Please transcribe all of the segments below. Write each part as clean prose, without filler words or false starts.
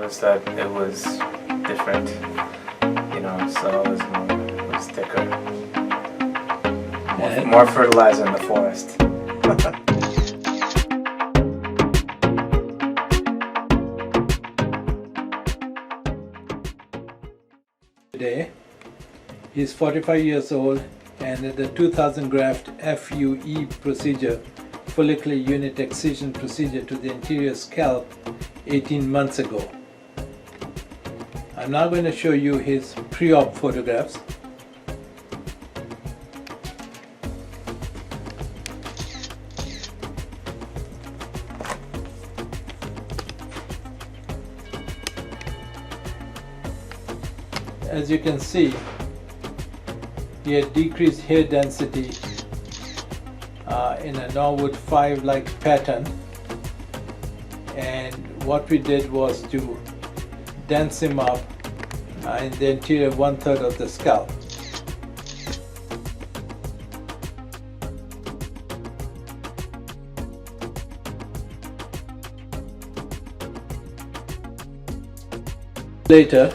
noticed that it was different, so it was thicker. More fertilizer in the forest. Today, he's 45 years old and at the 2000 graft FUE procedure, follicular unit excision procedure to the anterior scalp 18 months ago. I'm now going to show you his pre-op photographs. As you can see, he had decreased hair density in a Norwood 5-like pattern, and what we did was to dense him up in the anterior 1/3 of the scalp. Later,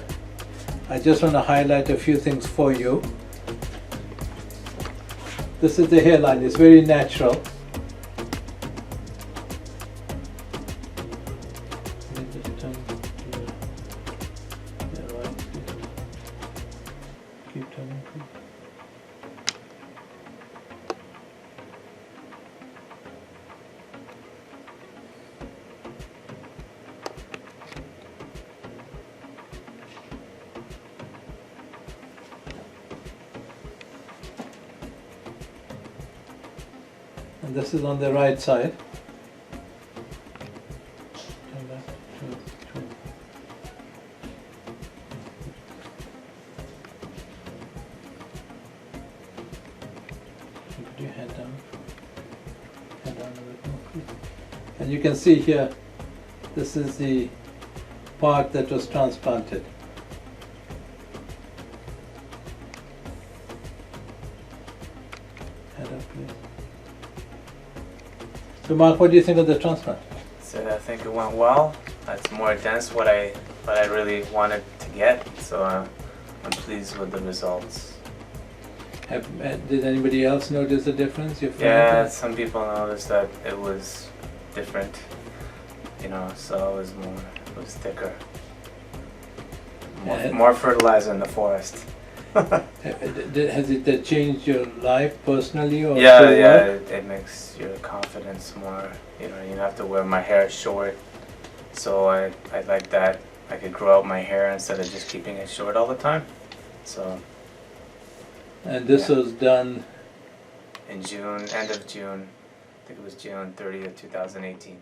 I just want to highlight a few things for you. This is the hairline, it's very natural. Keep turning. And this is on the right side. Put your head down. Head down a bit more, please. And you can see here, this is the part that was transplanted. Head up, please. So Mark, what do you think of the transplant? So I think it went well. It's more dense what I really wanted to get, so I'm pleased with the results. Did anybody else notice the difference? Yeah, some people noticed that it was different, so it was thicker. More fertilizer in the forest. Has it changed your life personally or Yeah, it makes your confidence more, you don't have to wear my hair short, so I like that I could grow out my hair instead of just keeping it short all the time. So. And this was done in June, end of June, I think it was June 30th, 2018.